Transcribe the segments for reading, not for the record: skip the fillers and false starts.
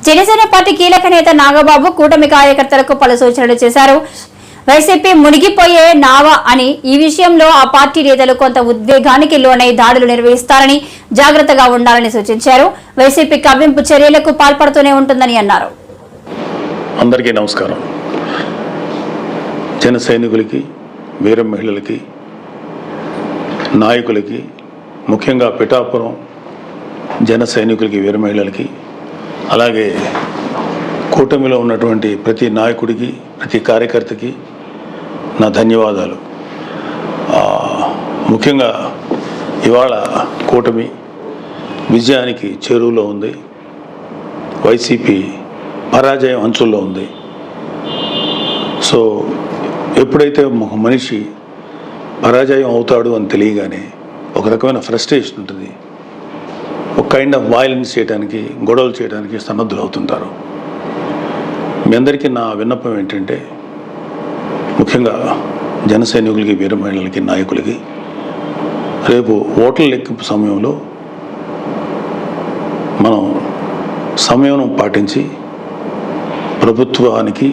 Janasena party కీలక నేత నాగబాబు కూటమి కార్యకర్తలకు పలు సూచనలు చేశారు. వైసీపీ మునిగిపోయే నావ అని, ఈ విషయంలో ఆ పార్టీ నేతలు కొంత ఉద్వేగానికి లోనై దాడులు నిర్వహిస్తారని జాగ్రత్తగా ఉండాలని సూచించారు. వైసీపీ కవ్వింపు చర్యలకు పాల్పడుతూనే ఉంటుందని అన్నారు. అందరికీ నమస్కారం. జన సైనికులకి, వీర మహిళలకి, నాయకులకి, ముఖ్యంగా పిఠాపురం జన సైనికులకి, వీర మహిళలకి, అలాగే కూటమిలో ఉన్నటువంటి ప్రతి నాయకుడికి, ప్రతి కార్యకర్తకి నా ధన్యవాదాలు. ముఖ్యంగా ఇవాళ కూటమి విజయానికి చేరువలో ఉంది. వైసీపీ పరాజయం అంచుల్లో ఉంది. సో ఎప్పుడైతే ఒక మనిషి పరాజయం అవుతాడు అని తెలియగానే ఒక రకమైన ఫ్రస్ట్రేషన్ ఉంటుంది. ఒక కైండ్ ఆఫ్ వైలెన్స్ చేయడానికి, గొడవలు చేయడానికి సన్నద్ధులు అవుతుంటారు. మీ అందరికీ నా విన్నపం ఏంటంటే, ముఖ్యంగా జన సైనికులకి, వీర మహిళలకి, నాయకులకి, రేపు ఓట్ల లెక్కింపు సమయంలో మనం సమయం పాటించి ప్రభుత్వానికి,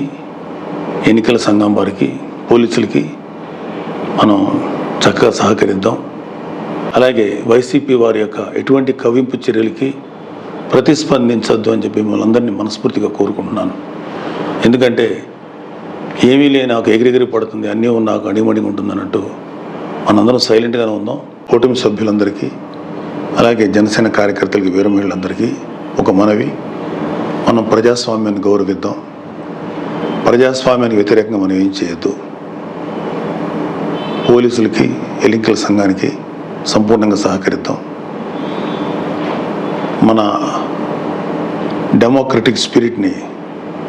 ఎన్నికల సంఘం వారికి, పోలీసులకి మనం చక్కగా సహకరిద్దాం. అలాగే వైసీపీ వారి యొక్క ఎటువంటి కవ్వింపు చర్యలకి ప్రతిస్పందించద్దు అని చెప్పి మిమ్మల్ని అందరినీ మనస్ఫూర్తిగా కోరుకుంటున్నాను. ఎందుకంటే ఏమీ లేని నాకు ఎగిరెగిరి పడుతుంది, అన్నీ నాకు అడిమడిగా ఉంటుందన్నట్టు మనందరం సైలెంట్గానే ఉందాం. కూటమి సభ్యులందరికీ, అలాగే జనసేన కార్యకర్తలకి, వీర మహిళలందరికీ ఒక మనవి, మనం ప్రజాస్వామ్యాన్ని గౌరవిద్దాం. ప్రజాస్వామ్యానికి వ్యతిరేకంగా మనం ఏం చేయొద్దు. పోలీసులకి, ఎన్నికల సంఘానికి సంపూర్ణంగా సహకరిద్దాం. మన డెమోక్రటిక్ స్పిరిట్ని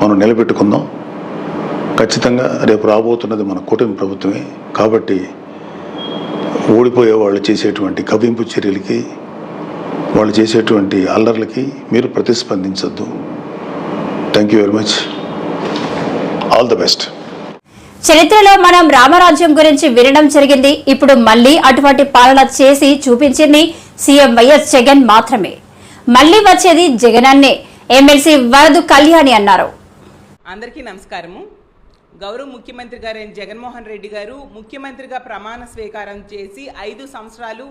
మనం నిలబెట్టుకుందాం. ఖచ్చితంగా రేపు రాబోతున్నది మన కూటమి ప్రభుత్వమే. కాబట్టి ఓడిపోయే వాళ్ళు చేసేటువంటి కవ్వింపు చర్యలకి, వాళ్ళు చేసేటువంటి అల్లర్లకి మీరు ప్రతిస్పందించద్దు. Thank you very much. All the best. చరిత్రలో మనం రామరాజ్యం గురించి వినడం జరిగింది. ఇప్పుడు మళ్లీ అటువంటి పాలన చేసి చూపించింది సీఎం వైఎస్ జగన్ మాత్రమే. మళ్లీ వచ్చేది జగనన్నే, ఎమ్మెల్సీ వరదు కళ్యాణి అన్నారు. అందరికీ నమస్కారము. గౌరవ ముఖ్యమంత్రి గారైన జగన్మోహన్ రెడ్డి గారు ముఖ్యమంత్రిగా ప్రమాణ స్వీకారం చేసి 5 సంవత్సరాలు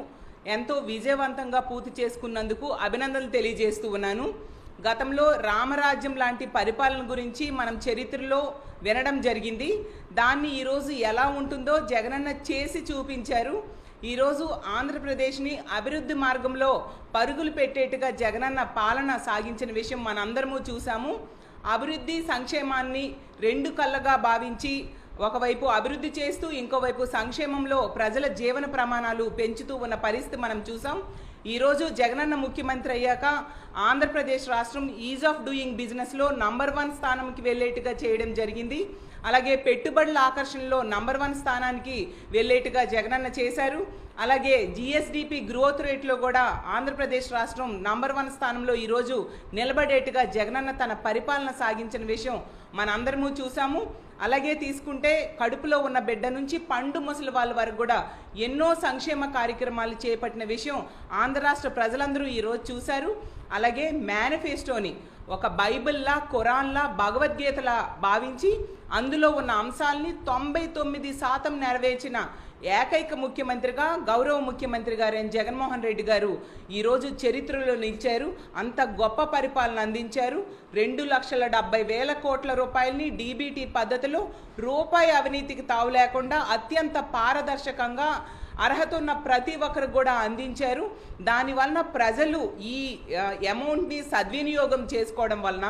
ఎంతో విజయవంతంగా పూర్తి చేసుకున్నందుకు అభినందనలు తెలియజేస్తూ ఉన్నాను. గతంలో రామరాజ్యం లాంటి పరిపాలన గురించి మనం చరిత్రలో వినడం జరిగింది. దాన్ని ఈరోజు ఎలా ఉంటుందో జగనన్న చేసి చూపించారు. ఈరోజు ఆంధ్రప్రదేశ్ని అభివృద్ధి మార్గంలో పరుగులు పెట్టేట్టుగా జగనన్న పాలన సాగించిన విషయం మనందరము చూసాము. అభివృద్ధి, సంక్షేమాన్ని 2 కళ్ళగా భావించి ఒకవైపు అభివృద్ధి చేస్తూ ఇంకోవైపు సంక్షేమంలో ప్రజల జీవన ప్రమాణాలు పెంచుతూ ఉన్న పరిస్థితి మనం చూసాం. ఈరోజు జగనన్న ముఖ్యమంత్రి అయ్యాక ఆంధ్రప్రదేశ్ రాష్ట్రం ఈజ్ ఆఫ్ డూయింగ్ బిజినెస్లో నంబర్ 1 స్థానంకి వెళ్ళేట్టుగా చేయడం జరిగింది. అలాగే పెట్టుబడుల ఆకర్షణలో నంబర్ 1 స్థానానికి వెళ్ళేట్టుగా జగనన్న చేశారు. అలాగే జిఎస్డిపి గ్రోత్ రేట్లో కూడా ఆంధ్రప్రదేశ్ రాష్ట్రం నంబర్ 1 స్థానంలో ఈరోజు నిలబడేట్టుగా జగనన్న తన పరిపాలన సాగించిన విషయం మనందరము చూసాము. అలాగే తీసుకుంటే కడుపులో ఉన్న బిడ్డ నుంచి పండు ముసలి వాళ్ళ వరకు కూడా ఎన్నో సంక్షేమ కార్యక్రమాలు చేపట్టిన విషయం ఆంధ్ర రాష్ట్ర ప్రజలందరూ ఈరోజు చూశారు. అలాగే మేనిఫెస్టోని ఒక బైబిల్లా, ఖురాన్లా, భగవద్గీతలా భావించి అందులో ఉన్న అంశాలని 99% నెరవేర్చిన ఏకైక ముఖ్యమంత్రిగా గౌరవ ముఖ్యమంత్రి గారైన జగన్మోహన్ రెడ్డి గారు ఈరోజు చరిత్రలో నిలిచారు. అంత గొప్ప పరిపాలన అందించారు. 2,70,000 కోట్ల రూపాయలని డీబీటీ పద్ధతిలో రూపాయి అవినీతికి తావు లేకుండా అత్యంత పారదర్శకంగా అర్హత ఉన్న ప్రతి ఒక్కరు కూడా అందించారు. దానివలన ప్రజలు ఈ అమౌంట్ని సద్వినియోగం చేసుకోవడం వలన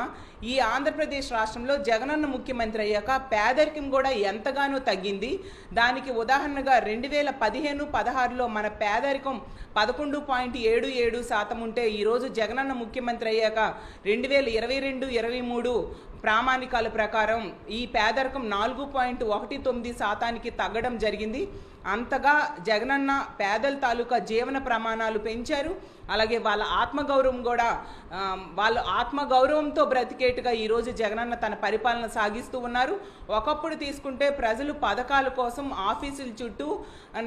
ఈ ఆంధ్రప్రదేశ్ రాష్ట్రంలో జగనన్న ముఖ్యమంత్రి అయ్యాక పేదరికం కూడా ఎంతగానో తగ్గింది. దానికి ఉదాహరణగా 2015-16లో మన పేదరికం 11.77% ఉంటే ఈరోజు జగనన్న ముఖ్యమంత్రి అయ్యాక 2022-23 ప్రామాణికాల ప్రకారం ఈ పేదరికం 4.19% తగ్గడం జరిగింది. అంతగా జగనన్న పేదల తాలూకా జీవన ప్రమాణాలు పెంచారు. అలాగే వాళ్ళ ఆత్మగౌరవం కూడా వాళ్ళు ఆత్మగౌరవంతో బ్రతికేట్టుగా ఈరోజు జగనన్న తన పరిపాలన సాగిస్తూ ఉన్నారు. ఒకప్పుడు తీసుకుంటే ప్రజలు పథకాల కోసం ఆఫీసుల చుట్టూ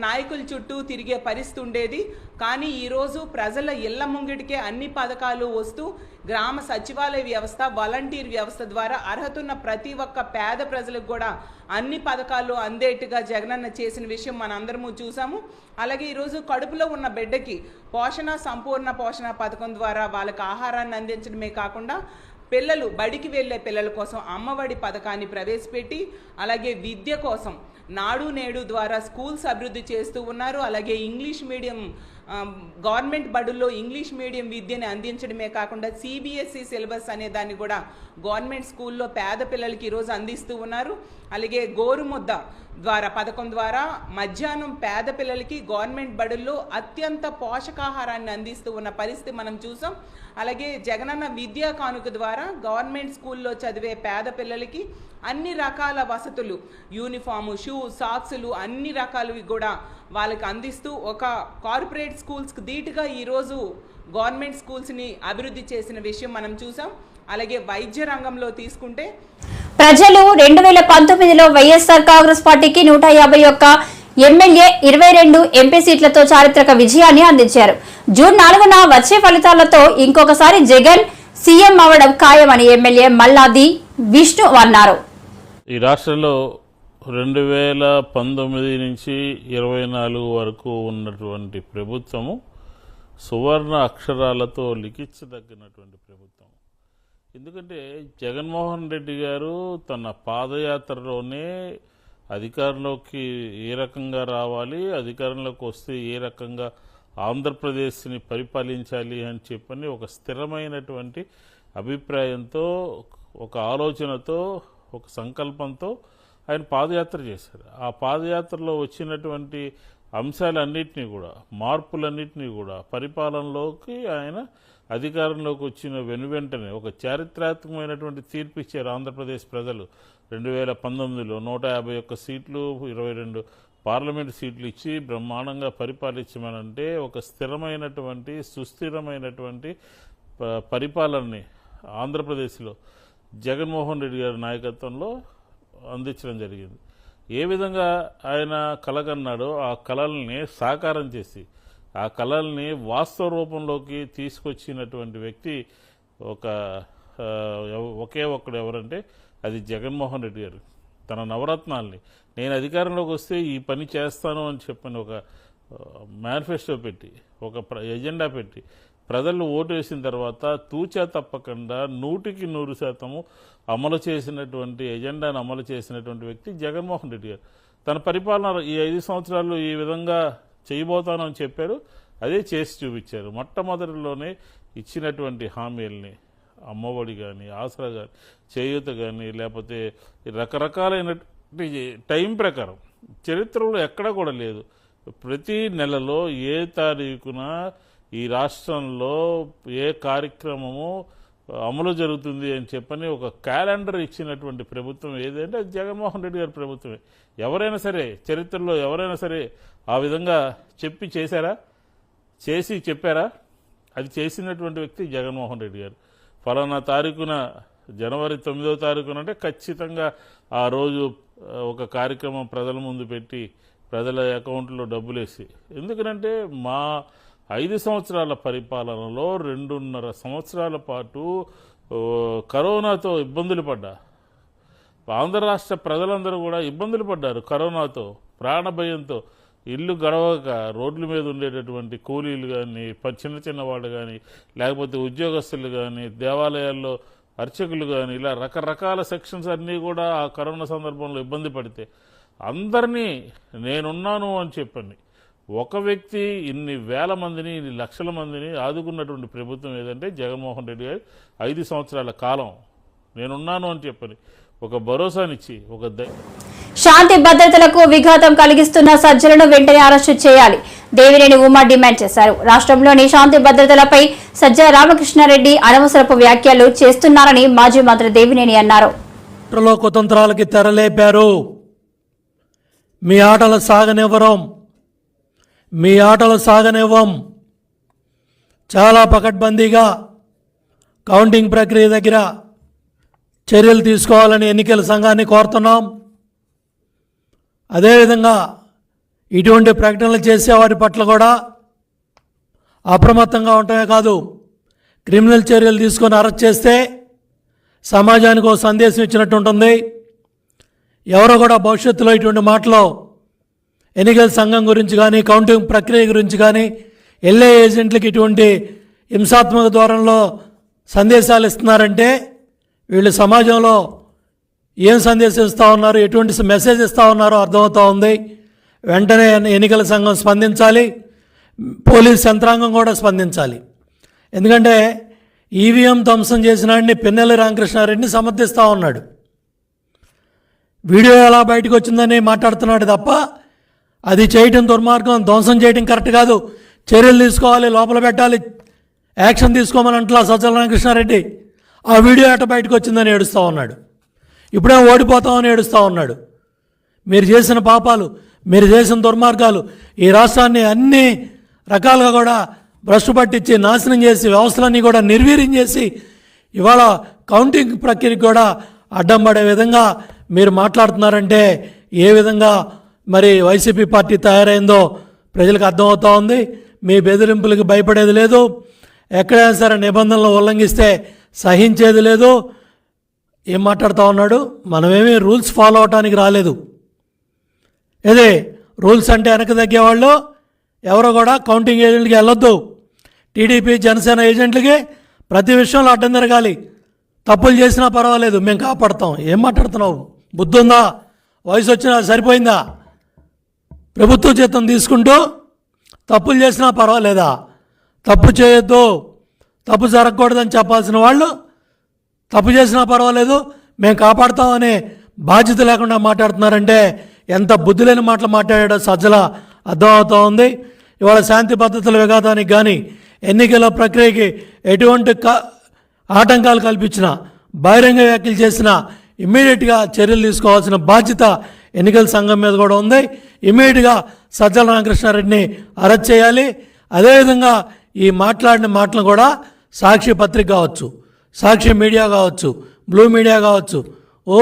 నాయకుల చుట్టూ తిరిగే పరిస్థితి ఉండేది. కానీ ఈరోజు ప్రజల ఇళ్ల ముంగిటికే అన్ని పథకాలు వస్తూ గ్రామ సచివాలయ వ్యవస్థ, వాలంటీర్ వ్యవస్థ ద్వారా అర్హత ఉన్న ప్రతి ఒక్క పేద ప్రజలకు కూడా అన్ని పథకాలు అందేట్టుగా జగనన్న చేసిన విషయం మనందరము చూసాము. అలాగే ఈరోజు కడుపులో ఉన్న బిడ్డకి సంపూర్ణ పోషణ పథకం ద్వారా వాళ్ళకి ఆహారాన్ని అందించడమే కాకుండా పిల్లలు బడికి వెళ్ళే పిల్లల కోసం అమ్మఒడి పథకాన్ని ప్రవేశపెట్టి అలాగే విద్య కోసం నాడు నేడు ద్వారా స్కూల్స్ అభివృద్ధి చేస్తూ ఉన్నారు. అలాగే ఇంగ్లీష్ మీడియం గవర్నమెంట్ బడుల్లో ఇంగ్లీష్ మీడియం విద్యని అందించడమే కాకుండా సిబిఎస్ఈ సిలబస్ అనే దాన్ని కూడా గవర్నమెంట్ స్కూల్లో పేద పిల్లలకి ఈరోజు అందిస్తూ ఉన్నారు. అలాగే గోరుముద్ద పథకం ద్వారా మధ్యాహ్నం పేద పిల్లలకి గవర్నమెంట్ బడుల్లో అత్యంత పోషకాహారాన్ని అందిస్తూ ఉన్న పరిస్థితి మనం చూసాం. అలాగే జగనన్న విద్యా కానుక ద్వారా గవర్నమెంట్ స్కూల్లో చదివే పేద పిల్లలకి అన్ని రకాల వసతులు, యూనిఫాము, షూ, సాక్సులు అన్ని రకాలవి కూడా వాళ్ళకి అందిస్తూ ఒక కార్పొరేట్ స్కూల్స్కి ధీటుగా ఈరోజు గవర్నమెంట్ స్కూల్స్ని అభివృద్ధి చేసిన విషయం మనం చూసాం. అలాగే వైద్య రంగంలో తీసుకుంటే ప్రజలు 2019లో వైఎస్ఆర్ కాంగ్రెస్ పార్టీకి 151 ఎమ్మెల్యే 22 ఎంపీ సీట్లతో చారిత్రక విజయాన్ని అందించారు. జూన్ 4న వచ్చే ఫలితాలతో ఇంకొకసారి జగన్ సీఎం అవడం ఖాయమని ఎమ్మెల్యే మల్లాది విష్ణు అన్నారు. ఈ రాష్ట్రంలో 2019 నుంచి 24 వరకు ఉన్నటువంటి ప్రభుత్వము సువర్ణ అక్షరాలతో లిఖించదగినటువంటి ప్రభుత్వం. ఎందుకంటే జగన్మోహన్ రెడ్డి గారు తన పాదయాత్రలోనే అధికారంలోకి ఏ రకంగా రావాలి, అధికారంలోకి వస్తే ఏ రకంగా ఆంధ్రప్రదేశ్ని పరిపాలించాలి అని చెప్పని ఒక స్థిరమైనటువంటి అభిప్రాయంతో, ఒక ఆలోచనతో, ఒక సంకల్పంతో ఆయన పాదయాత్ర చేశారు. ఆ పాదయాత్రలో వచ్చినటువంటి అంశాలన్నింటినీ కూడా, మార్పులన్నింటినీ కూడా పరిపాలనలోకి ఆయన అధికారంలోకి వచ్చిన వెనువెంటనే ఒక చారిత్రాత్మకమైనటువంటి తీర్పు ఇచ్చారు ఆంధ్రప్రదేశ్ ప్రజలు. 2019లో 151 సీట్లు, 22 పార్లమెంట్ సీట్లు ఇచ్చి బ్రహ్మాండంగా పరిపాలించమనంటే ఒక స్థిరమైనటువంటి సుస్థిరమైనటువంటి పరిపాలనని ఆంధ్రప్రదేశ్లో జగన్మోహన్ రెడ్డి గారి నాయకత్వంలో అందించడం జరిగింది. ఏ విధంగా ఆయన కలగన్నాడో ఆ కళల్ని సాకారం చేసి ఆ కళల్ని వాస్తవ రూపంలోకి తీసుకొచ్చినటువంటి వ్యక్తి ఒకే ఒక్కడు ఎవరంటే అది జగన్మోహన్ రెడ్డి గారు. తన నవరత్నాల్ని నేను అధికారంలోకి వస్తే ఈ పని చేస్తాను అని చెప్పని ఒక మేనిఫెస్టో పెట్టి, ఒక ఎజెండా పెట్టి ప్రజలు ఓటు వేసిన తర్వాత తూచా తప్పకుండా 100% అమలు చేసినటువంటి ఎజెండాను అమలు చేసినటువంటి వ్యక్తి జగన్మోహన్ రెడ్డి గారు. తన పరిపాలన ఈ 5 సంవత్సరాలు ఈ విధంగా చేయబోతానని చెప్పారు, అదే చేసి చూపించారు. మొట్టమొదటిలోనే ఇచ్చినటువంటి హామీల్ని, అమ్మఒడి కానీ, ఆసరా కానీ, చేయూత కానీ, లేకపోతే రకరకాలైనటువంటి టైం ప్రకారం చరిత్రలో ఎక్కడా కూడా లేదు. ప్రతి నెలలో ఏ తారీఖున ఈ రాష్ట్రంలో ఏ కార్యక్రమము అమలు జరుగుతుంది అని చెప్పని ఒక క్యాలెండర్ ఇచ్చినటువంటి ప్రభుత్వం ఏదంటే అది జగన్మోహన్ రెడ్డి గారి ప్రభుత్వమే. ఎవరైనా సరే చరిత్రలో ఎవరైనా సరే ఆ విధంగా చేశారా? చేసి చెప్పారా? అది చేసినటువంటి వ్యక్తి జగన్మోహన్ రెడ్డి గారు. ఫలానా తారీఖున జనవరి 9వ తారీఖున అంటే ఖచ్చితంగా ఆ రోజు ఒక కార్యక్రమం ప్రజల ముందు పెట్టి ప్రజల అకౌంట్లో డబ్బులేసి, ఎందుకనంటే మా 5 సంవత్సరాల పరిపాలనలో 2.5 సంవత్సరాల పాటు కరోనాతో ఇబ్బందులు పడ్డా, ఆంధ్ర రాష్ట్ర ప్రజలందరూ కూడా ఇబ్బందులు పడ్డారు. కరోనాతో ప్రాణభయంతో ఇల్లు గడవక రోడ్ల మీద ఉండేటటువంటి కూలీలు కానీ, చిన్న వాళ్ళు కానీ, లేకపోతే ఉద్యోగస్తులు కానీ, దేవాలయాల్లో అర్చకులు కానీ, ఇలా రకరకాల సెక్షన్స్ అన్నీ కూడా ఆ కరోనా సందర్భంలో ఇబ్బంది పడితే అందరినీ నేనున్నాను అని చెప్పండి ఒక వ్యక్తి ఇన్ని వేల మందిని, ఇన్ని లక్షల మందిని ఆదుకున్నటువంటి ప్రభుత్వం ఏదంటే జగన్మోహన్ రెడ్డి గారు 5 సంవత్సరాల కాలం నేనున్నాను అని చెప్పని ఒక భరోసానిచ్చి శాంతి భద్రతలకు విఘాతం కలిగిస్తున్న సజ్జలను వెంటనే అరెస్టు చేయాలి దేవినేని ఉమా డిమాండ్ చేశారు. రాష్ట్రంలోని శాంతి భద్రతలపై సజ్జ రామకృష్ణారెడ్డి అనవసరపు వ్యాఖ్యలు చేస్తున్నారని మాజీ మంత్రి దేవినేని అన్నారు. కుతంత్రాలకి తెరలేపారు. మీ ఆటలు సాగనివ్వం. చాలా పకడ్బందీగా కౌంటింగ్ ప్రక్రియ దగ్గర చర్యలు తీసుకోవాలని ఎన్నికల సంఘాన్ని కోరుతున్నాం. అదేవిధంగా ఇటువంటి ప్రకటనలు చేసేవారి పట్ల కూడా అప్రమత్తంగా ఉండటమే కాదు, క్రిమినల్ చర్యలు తీసుకొని అరెస్ట్ చేస్తే సమాజానికి ఒక సందేశం ఇచ్చినట్టు ఉంటుంది. ఎవరో కూడా భవిష్యత్తులో ఇటువంటి మాటలు ఎన్నికల సంఘం గురించి కానీ కౌంటింగ్ ప్రక్రియ గురించి కానీ ఎల్ఏ ఏజెంట్లకు ఇటువంటి హింసాత్మక ధోరణిలో సందేశాలు ఇస్తున్నారంటే వీళ్ళు సమాజంలో ఏం సందేశం ఇస్తూ ఉన్నారు, ఎటువంటి మెసేజ్ ఇస్తూ ఉన్నారో అర్థమవుతూ ఉంది. వెంటనే ఎన్నికల సంఘం స్పందించాలి, పోలీస్ యంత్రాంగం కూడా స్పందించాలి. ఎందుకంటే ఈవీఎం ధ్వంసం చేసినాడిని పిన్నెల్లి రామకృష్ణారెడ్డిని సమర్థిస్తూ ఉన్నాడు. వీడియో ఎలా బయటకు వచ్చిందని మాట్లాడుతున్నాడు తప్ప అది చేయటం దుర్మార్గం, ధ్వంసం చేయటం కరెక్ట్ కాదు, చర్యలు తీసుకోవాలి, లోపల పెట్టాలి, యాక్షన్ తీసుకోమని అంటలా సజ్జల రామకృష్ణారెడ్డి. ఆ వీడియో ఎట్ట బయటకు వచ్చిందని ఏడుస్తూ ఉన్నాడు. ఇప్పుడే ఓడిపోతామని ఏడుస్తూ ఉన్నాడు. మీరు చేసిన పాపాలు, మీరు చేసిన దుర్మార్గాలు ఈ రాష్ట్రాన్ని అన్ని రకాలుగా కూడా భ్రష్టు పట్టించి నాశనం చేసి వ్యవస్థలన్నీ కూడా నిర్వీర్యం చేసి ఇవాళ కౌంటింగ్ ప్రక్రియకు కూడా అడ్డం పడే విధంగా మీరు మాట్లాడుతున్నారంటే ఏ విధంగా మరి వైసీపీ పార్టీ తయారైందో ప్రజలకు అర్థమవుతూ ఉంది. మీ బెదిరింపులకు భయపడేది లేదు, ఎక్కడైనా సరే నిబంధనలు ఉల్లంఘిస్తే సహించేది లేదు. ఏం మాట్లాడుతూ ఉన్నాడు? మనమేమీ రూల్స్ ఫాలో అవడానికి రాలేదు. ఇదే రూల్స్ అంటే వెనక తగ్గేవాళ్ళు ఎవరో కూడా కౌంటింగ్ ఏజెంట్కి వెళ్ళొద్దు. టీడీపీ జనసేన ఏజెంట్లకి ప్రతి విషయంలో అడ్డం తిరగాలి. తప్పులు చేసినా పర్వాలేదు, మేము కాపాడుతాం. ఏం మాట్లాడుతున్నావు? బుద్ధి ఉందా? వయసు వచ్చినా సరిపోయిందా? ప్రభుత్వ జీతం తీసుకుంటూ తప్పులు చేసినా పర్వాలేదా? తప్పు చేయొద్దు, తప్పు జరగకూడదని చెప్పాల్సిన వాళ్ళు తప్పు చేసినా పర్వాలేదు, మేము కాపాడుతామనే బాధ్యత లేకుండా మాట్లాడుతున్నారంటే ఎంత బుద్ధి లేని మాటలు మాట్లాడాడో సజ్జల అర్థమవుతూ ఉంది. ఇవాళ శాంతి భద్రతల విఘాతానికి కానీ ఎన్నికల ప్రక్రియకి ఎటువంటి ఆటంకాలు కల్పించినా, బహిరంగ వ్యాఖ్యలు చేసినా ఇమ్మీడియట్గా చర్యలు తీసుకోవాల్సిన బాధ్యత ఎన్నికల సంఘం మీద కూడా ఉంది. ఇమ్మీడియట్గా సజ్జల రామకృష్ణారెడ్డిని అరెస్ట్ చేయాలి. అదేవిధంగా ఈ మాట్లాడిన మాటలు కూడా సాక్షి పత్రిక కావచ్చు, సాక్షి మీడియా కావచ్చు, బ్లూ మీడియా కావచ్చు, ఓ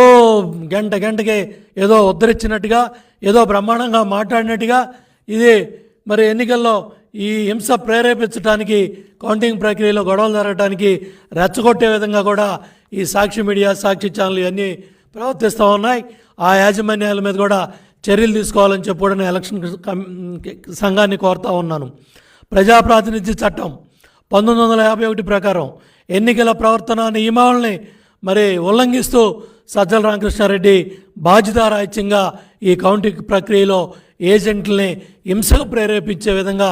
గంటకి ఏదో ఉద్ధరించినట్టుగా, ఏదో బ్రహ్మాండంగా మాట్లాడినట్టుగా ఇది మరి ఎన్నికల్లో ఈ హింస ప్రేరేపించడానికి, కౌంటింగ్ ప్రక్రియలో గొడవలు జరగడానికి రెచ్చగొట్టే విధంగా కూడా ఈ సాక్షి మీడియా, సాక్షి ఛానల్ ఇవన్నీ ప్రవర్తిస్తూ ఉన్నాయి. ఆ యాజమాన్యాల మీద కూడా చర్యలు తీసుకోవాలని చెప్పి కూడా నేను ఎలక్షన్ సంఘాన్ని కోరుతూ ఉన్నాను. ప్రజాప్రాతినిధ్య చట్టం 1951 ప్రకారం ఎన్నికల ప్రవర్తన నియమావళిని మరి ఉల్లంఘిస్తూ సజ్జల రామకృష్ణారెడ్డి బాధ్యతారాహిత్యంగా ఈ కౌంటింగ్ ప్రక్రియలో ఏజెంట్లని హింసకు ప్రేరేపించే విధంగా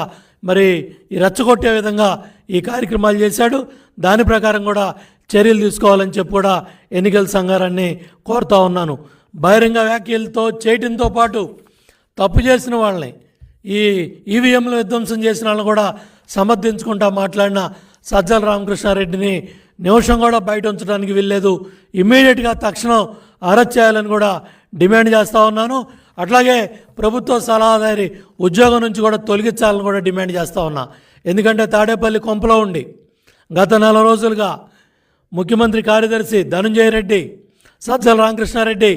మరి ఈ రెచ్చగొట్టే విధంగా ఈ కార్యక్రమాలు చేశాడు. దాని ప్రకారం కూడా చర్యలు తీసుకోవాలని చెప్పి కూడా ఎన్నికల సంఘాన్ని కోరుతూ ఉన్నాను. బహిరంగ వ్యాఖ్యలతో చేయడంతో పాటు తప్పు చేసిన వాళ్ళని, ఈ ఈవీఎంలు విధ్వంసం చేసిన వాళ్ళని కూడా సమర్థించుకుంటా మాట్లాడిన సజ్జల రామకృష్ణారెడ్డిని నిమిషం కూడా బయట ఉంచడానికి వీల్లేదు. ఇమ్మీడియట్గా తక్షణం అరెస్ట్ చేయాలని కూడా డిమాండ్ చేస్తూ ఉన్నాను. అట్లాగే ప్రభుత్వ సలహాదారి ఉద్యోగం నుంచి కూడా తొలగించాలని కూడా డిమాండ్ చేస్తూ ఉన్నా. ఎందుకంటే తాడేపల్లి కొంపలో ఉండి గత 4 రోజులుగా ముఖ్యమంత్రి కార్యదర్శి ధనంజయ రెడ్డి, సజ్జల రామకృష్ణారెడ్డి,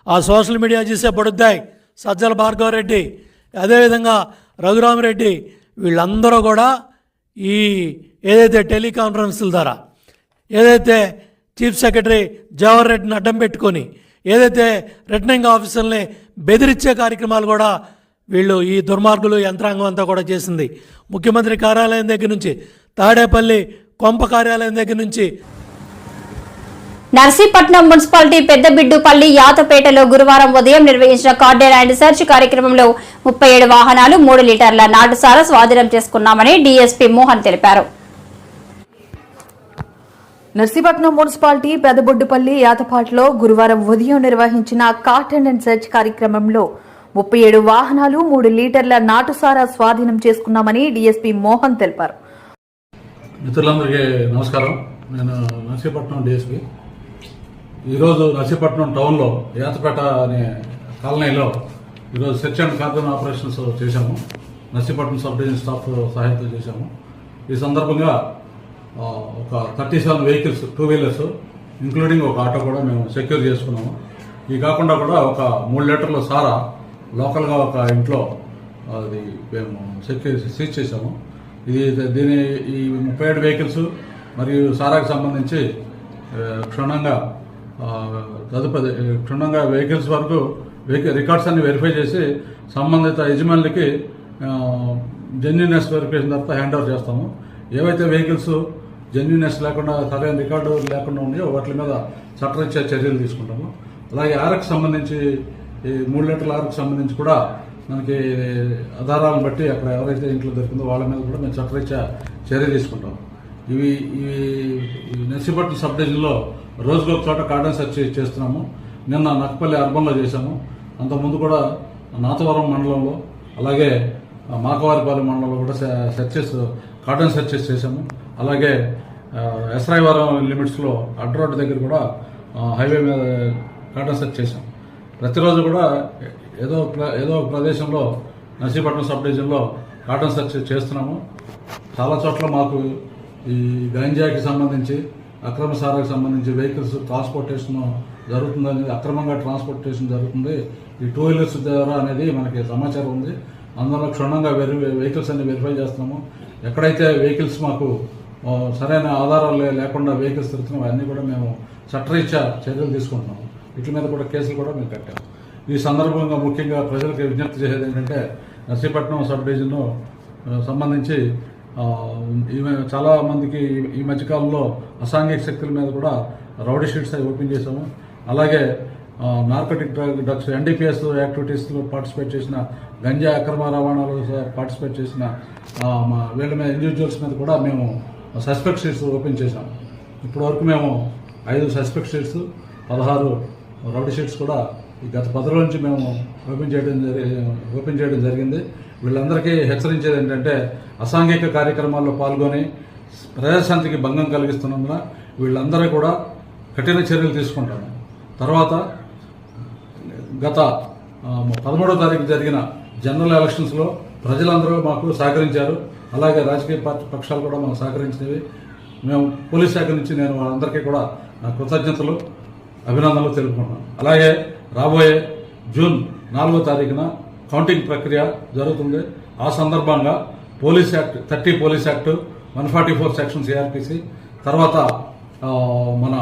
ఆ సోషల్ మీడియా చేసే పడుద్దాయి సజ్జల భార్గవరెడ్డి, అదేవిధంగా రఘురామరెడ్డి, వీళ్ళందరూ కూడా ఈ ఏదైతే టెలికాన్ఫరెన్స్ల ద్వారా ఏదైతే చీఫ్ సెక్రటరీ జవహర్ రెడ్డిని అడ్డం పెట్టుకొని ఏదైతే రిటర్నింగ్ ఆఫీసర్ని బెదిరించే కార్యక్రమాలు కూడా వీళ్ళు ఈ దుర్మార్గులు యంత్రాంగం అంతా కూడా చేసింది. ముఖ్యమంత్రి కార్యాలయం దగ్గర నుంచి, తాడేపల్లి కొంప కార్యాలయం దగ్గర నుంచి నర్సీపట్నం మున్సిపాలిటీ పెద్దబిడ్డుపల్లి యాతపేటలో గురువారం ఉదయం నిర్వహించిన కార్డెన్ అండ్ సెర్చ్ కార్యక్రమంలో 37 వాహనాలు 3 లీటర్ల నాటుసారా స్వాధీనం చేసుకున్నామని డీఎస్పీ మోహన్ తెలిపారు. నర్సీపట్నం మున్సిపాలిటీ పెదబొడ్డుపల్లి యాతపాట్లో గురువారం ఉదయం నిర్వహించిన కార్డెన్ అండ్ సెర్చ్ కార్యక్రమంలో 37 వాహనాలు 3 లీటర్ల నాటుసారా స్వాధీనం చేసుకున్నామని డీఎస్పీ మోహన్ తెలిపారు. మిత్రులందరికీ నమస్కారం. నేను నర్సీపట్నం డిఎస్పీ. ఈరోజు నర్సీపట్నం టౌన్లో యాతపేట అనే కాలనీలో ఈరోజు సెర్చ్ అండ్ కార్డన్ ఆపరేషన్స్ చేశాము. నర్సీపట్నం సబ్ డివిజన్ స్టాఫ్ సహాయంతో చేశాము. ఈ సందర్భంగా ఒక 37 వెహికల్స్ 2 వీలర్స్ ఇంక్లూడింగ్ ఒక ఆటో కూడా మేము సెక్యూర్ చేసుకున్నాము. ఈ కాకుండా కూడా ఒక 3 లీటర్ల సారా లోకల్గా ఒక ఇంట్లో అది మేము సీజ్ చేసాము. ఈ 37 వెహికల్స్ మరియు సారాకు సంబంధించి క్షుణ్ణంగా వెహికల్స్ వరకు రికార్డ్స్ అన్ని వెరిఫై చేసి సంబంధిత యజమానులకి జెన్యూనెస్ వెరిఫికేషన్ తర్వాత హ్యాండ్ ఓవర్ చేస్తాము. ఏవైతే వెహికల్స్ జెన్యూనెస్ లేకుండా సరైన రికార్డు లేకుండా ఉన్నాయో వాటి మీద చట్టరీత్యా చర్యలు తీసుకుంటాము. అలాగే ఆర్కి సంబంధించి ఈ 3 లీటర్ల ఆర్కి సంబంధించి కూడా మనకి ఆధారాలను బట్టి అక్కడ ఎవరైతే ఇంట్లో దొరికిందో వాళ్ళ మీద కూడా మేము చట్టరీత్యా చర్య తీసుకుంటాం. ఇవి నర్సీపట్నం సబ్ డివిజన్లో రోజుకు ఒక చోట కార్డన్ సెర్చ్ చేస్తున్నాము. నిన్న నక్కపల్లి అర్బన్లో చేశాము. అంతకుముందు కూడా నాతవరం మండలంలో అలాగే మాకవారిపాలెం మండలంలో కూడా కార్డన్ సెర్చెస్ చేశాము. అలాగే ఎస్రాయివరం లిమిట్స్లో అడ్ రోడ్ దగ్గర కూడా హైవే మీద కార్డన్ సెర్చ్ చేశాం. ప్రతిరోజు కూడా ఏదో ఒక ప్రదేశంలో నర్సీపట్నం సబ్ డివిజన్లో కార్డన్ సెర్చ్ చేస్తున్నాము. చాలా చోట్ల మాకు ఈ గంజాకి సంబంధించి అక్రమ సారాకు సంబంధించి వెహికల్స్ ట్రాన్స్పోర్టేషన్ జరుగుతుందనేది, అక్రమంగా ట్రాన్స్పోర్టేషన్ జరుగుతుంది ఈ 2 వీలర్స్ ద్వారా అనేది మనకి సమాచారం ఉంది. అందువల్ల క్షుణ్ణంగా వెహికల్స్ అన్ని వెరిఫై చేస్తున్నాము. ఎక్కడైతే వెహికల్స్ మాకు సరైన ఆధారాలు లేకుండా వెహికల్స్ తిరుగుతున్నాం అన్నీ కూడా మేము చట్టరీత్యా చర్యలు తీసుకుంటున్నాము. వీటి మీద కూడా కేసులు కూడా మేము కట్టాము. ఈ సందర్భంగా ముఖ్యంగా ప్రజలకు విజ్ఞప్తి చేసేది ఏంటంటే నర్సీపట్నం సబ్ డివిజన్ సంబంధించి చాలా మందికి ఈ మధ్యకాలంలో అసాంఘిక శక్తుల మీద కూడా రౌడీ షీట్స్ అవి ఓపెన్ చేశాము. అలాగే నార్కోటిక్ డ్రగ్స్ NDPS యాక్టివిటీస్లో పార్టిసిపేట్ చేసిన గంజా అక్రమ రవాణాలో పార్టిసిపేట్ చేసిన వీళ్ళ మీద ఇండివిజువల్స్ మీద కూడా మేము సస్పెక్ట్ షీట్స్ ఓపెన్ చేశాము. ఇప్పటివరకు మేము 5 సస్పెక్ట్ షీట్స్ 16 రౌడీ షీట్స్ కూడా ఈ గత 10 రోజుల నుంచి మేము ఓపెన్ చేయడం జరిగింది. వీళ్ళందరికీ హెచ్చరించేది ఏంటంటే అసాంఘిక కార్యక్రమాల్లో పాల్గొని ప్రజాశాంతికి భంగం కలిగిస్తున్నందున వీళ్ళందరూ కూడా కఠిన చర్యలు తీసుకుంటాము. తర్వాత గత 13వ తారీఖు జరిగిన జనరల్ ఎలక్షన్స్లో ప్రజలందరూ మాకు సహకరించారు. అలాగే రాజకీయ పార్టీ పక్షాలు కూడా మాకు సహకరించినవి. మేము పోలీస్ శాఖ నుంచి నేను వాళ్ళందరికీ కూడా నా కృతజ్ఞతలు అభినందనలు తెలుపుకుంటున్నాను. అలాగే రాబోయే జూన్ 4వ తారీఖున కౌంటింగ్ ప్రక్రియ జరుగుతుంది. ఆ సందర్భంగా police act 30 police act 144 section CRPC తర్వాత మన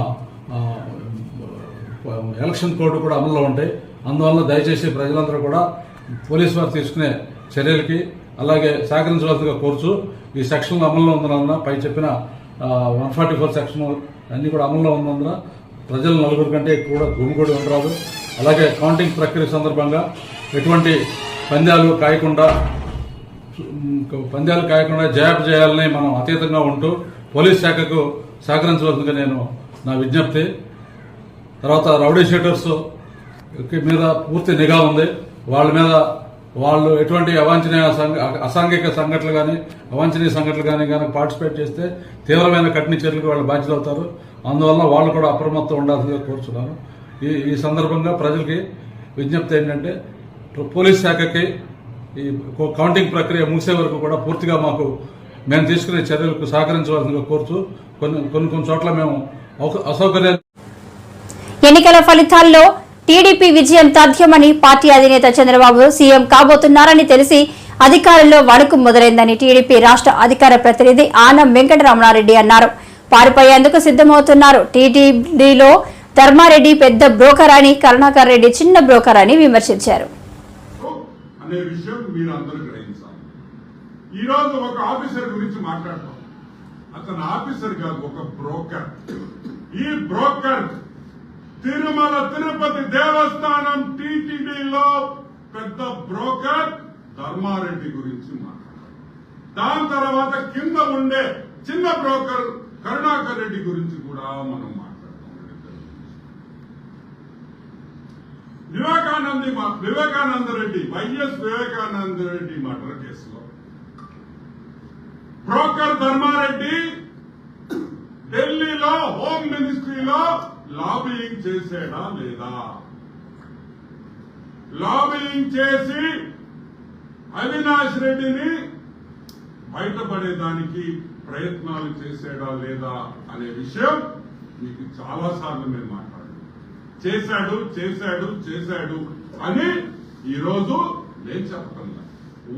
ఎలక్షన్ కోడ్ కూడా అమల్లో ఉంటాయి. అందువల్ల దయచేసి ప్రజలందరూ కూడా పోలీసు వారు తీసుకునే చర్యలకి అలాగే సహకరించవలసిందిగా కోరుచు ఈ సెక్షన్లు అమల్లో ఉన్నందున పై చెప్పిన 144 సెక్షన్ అన్ని కూడా అమల్లో ఉన్నందున ప్రజలు 4 కంటే కూడా గుమిగూడి ఉండరాదు. అలాగే కౌంటింగ్ ప్రక్రియ సందర్భంగా ఎటువంటి పందాలు కాయకుండా జయాపజయాలని మనం అతీతంగా ఉంటూ పోలీస్ శాఖకు సహకరించవలసిందిగా నేను నా విజ్ఞప్తి. తర్వాత రౌడీ షీటర్స్ మీద పూర్తి నిఘా ఉంది. వాళ్ళ మీద వాళ్ళు ఎటువంటి అసాంఘిక సంఘటనలు కానీ అవాంఛనీయ సంఘటనలు కానీ పార్టిసిపేట్ చేస్తే తీవ్రమైన కఠిన చర్యలకు వాళ్ళు బాధ్యత అవుతారు. అందువల్ల వాళ్ళు కూడా అప్రమత్తం ఉండాల్సిందిగా కోరుచున్నాను. ఈ సందర్భంగా ప్రజలకి విజ్ఞప్తి ఏంటంటే పోలీస్ శాఖకి ఈ కౌంటింగ్ ప్రక్రియ ముగిసే వరకు కూడా పూర్తిగా మాకు మేము తీసుకునే చర్యలకు సహకరించవలసిందిగా కోరుతూ కొన్ని చోట్ల మేము అసౌకర్యాలు. ఎన్నికల ఫలితాల్లో టీడీపీ విజయం తథ్యమని పార్టీ అధినేత చంద్రబాబు సీఎం కాబోతున్నారని తెలిసి అధికారుల్లో వణుకు మొదలైందని టీడీపీ రాష్ట్ర అధికార ప్రతినిధి ఆనం వెంకటరమణారెడ్డి అన్నారు. పారిపోయేందుకు సిద్దమవుతున్నారు. టీటీడీలో ధర్మారెడ్డి పెద్ద బ్రోకర్ అని, కరుణాకర్ రెడ్డి చిన్న బ్రోకర్ అని విమర్శించారు. అనే విషయం మీరు అందరూ గ్రహించాలి. ఈ రోజు ఒక ఆఫీసర్ గురించి మాట్లాడతాం. అతను ఆఫీసర్ కాదు, ఒక బ్రోకర్. ఈ బ్రోకర్ తిరుమల తిరుపతి దేవస్థానం టీటీడీలో పెద్ద బ్రోకర్ ధర్మారెడ్డి గురించి మాట్లాడారు. దాని తర్వాత కింద ఉండే చిన్న బ్రోకర్ కరుణాకర్ రెడ్డి గురించి కూడా మనం మాట్లాడతాం. వివేకానంద రెడ్డి వైఎస్ వివేకానంద రెడ్డి మర్డర్ కేసులో బ్రోకర్ ధర్మారెడ్డి ఢిల్లీలో హోమ్ మినిస్ట్రీలో లాబియింగ్ చేసేడా లేదా? లాబియింగ్ చేసి అవినాష్ రెడ్డిని బయటపడేదానికి ప్రయత్నాలు చేశాడా లేదా అనే విషయం మీకు చాలా సార్లు మేము మాట్లాడాం. చేశాడు చేశాడు చేశాడు అని ఈరోజు నేను చెప్తున్నా.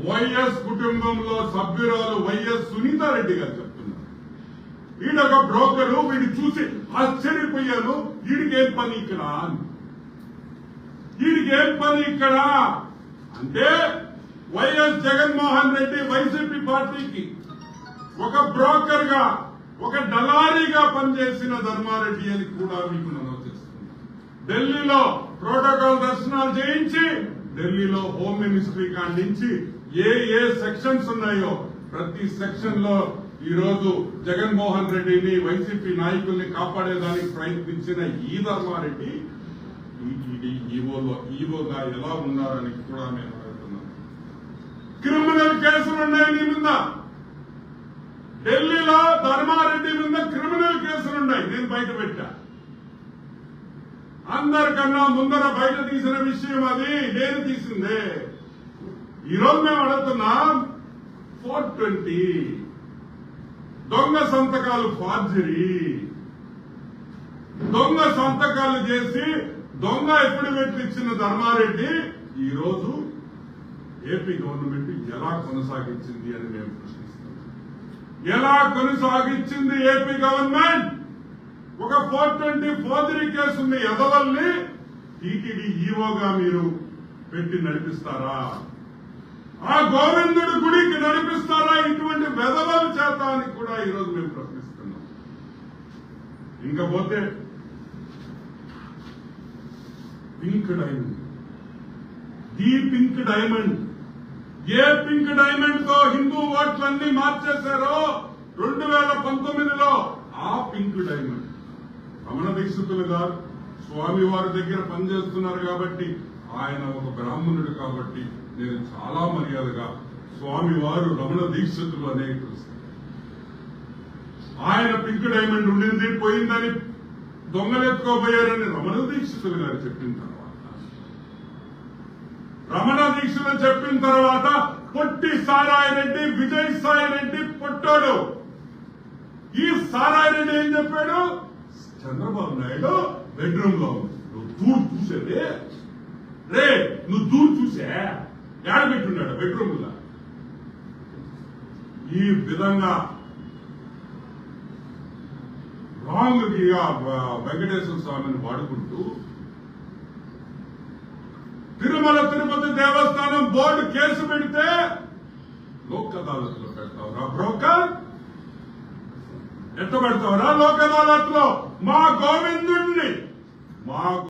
వైఎస్ కుటుంబంలో సభ్యురాలు వైఎస్ సునీతారెడ్డి గారు చెప్తున్నారు, వీడొక బ్రోకరు, వీడిని చూసి ఆశ్చర్యపోయాను, వీడికేం పని ఇక్కడ, వీడికేం పని ఇక్కడ అంటే వైఎస్ జగన్మోహన్ రెడ్డి వైసీపీ పార్టీకి ఒక బ్రోకర్ గా, ఒక దళారీగా పనిచేసిన ధర్మారెడ్డి అని కూడా మీకు నమోదు చేస్తున్నారు. ఢిల్లీలో ప్రోటోకాల్ దర్శనాలు చేయించి, ఢిల్లీలో హోమ్ మినిస్ట్రీ కాడి నుంచి ఏ సెక్షన్స్ ఉన్నాయో ప్రతి సెక్షన్ లో ఈరోజు జగన్మోహన్ రెడ్డిని, వైసీపీ నాయకుల్ని కాపాడేదానికి ప్రయత్నించిన ఈ ధర్మారెడ్డి ఈవోగా ఎలా ఉన్నారని కూడా నేను అడుగుతున్నాను. క్రిమినల్ కేసులున్నాయి నీ మీద. ఢిల్లీలో ధర్మారెడ్డి మీద క్రిమినల్ కేసులున్నాయి, నేను బయట పెట్టా. అందరికన్నా ముందర బయట తీసిన విషయం అది, నేను తీసిందే. ఈరోజు మేము అడుగుతున్నాం, 420 దొంగ సంతకాలు ఫార్జరీ, దొంగ సంతకాలు చేసి దొంగ అఫిడవిట్లు ఇచ్చిన ధర్మారెడ్డి ఈరోజు ఏపీ గవర్నమెంట్ ఎలా కొనసాగించింది అని మేము ప్రశ్నిస్తున్నాం. ఎలా కొనసాగించింది ఏపీ గవర్నమెంట్? ఒక 420 ఫోర్జరీ కేసుని ఎదవల్ని టీటీడీ ఈవోగా మీరు పెట్టి నడిపిస్తారా? ఆ గోవిందుడి గుడికి నడిపిస్తారా ఇటువంటి వెధవల చేత అని కూడా ఈరోజు మేము ప్రశ్నిస్తున్నాం. ఇంకపోతే pink diamond, the pink diamond, a pink diamond తో హిందూ ఓట్లన్నీ మార్చేశారో 2019లో, ఆ పింక్ డైమండ్ రమణ దీక్షితులు గారు స్వామి వారి దగ్గర పనిచేస్తున్నారు కాబట్టి, ఆయన ఒక బ్రాహ్మణుడు కాబట్టి నేను చాలా మర్యాదగా స్వామి వారు రమణ దీక్షితులు అనే పిలుస్తాను. ఆయన పింక్ డైమండ్ ఉండింది, పోయిందని దొంగలెత్తుకోబోయారని రమణ దీక్షితులు గారు చెప్పిన తర్వాత, రమణ దీక్షితులు చెప్పిన తర్వాత పొట్టి సారాయిరెడ్డి, విజయసాయి రెడ్డి పొట్టాడు. ఈ సారాయిరెడ్డి ఏం చెప్పాడు? చంద్రబాబు నాయుడు బెడ్రూమ్ లో నువ్వు దూరు చూసేది రే, నువ్వు దూరు చూసే ఏడ పెట్టున్నాడు బెడ్రూమ్ లో. ఈ విధంగా రాంగ్ వెంకటేశ్వర స్వామిని వాడుకుంటూ తిరుమల తిరుపతి దేవస్థానం బోర్డు కేసు పెడితే లోక్ అదాలత్లో పెడతావురా బ్రోకర్? ఎట్ట పెడతావురా లోక్ అదాలత్లో? మా గోవిందుణ్ణి, మా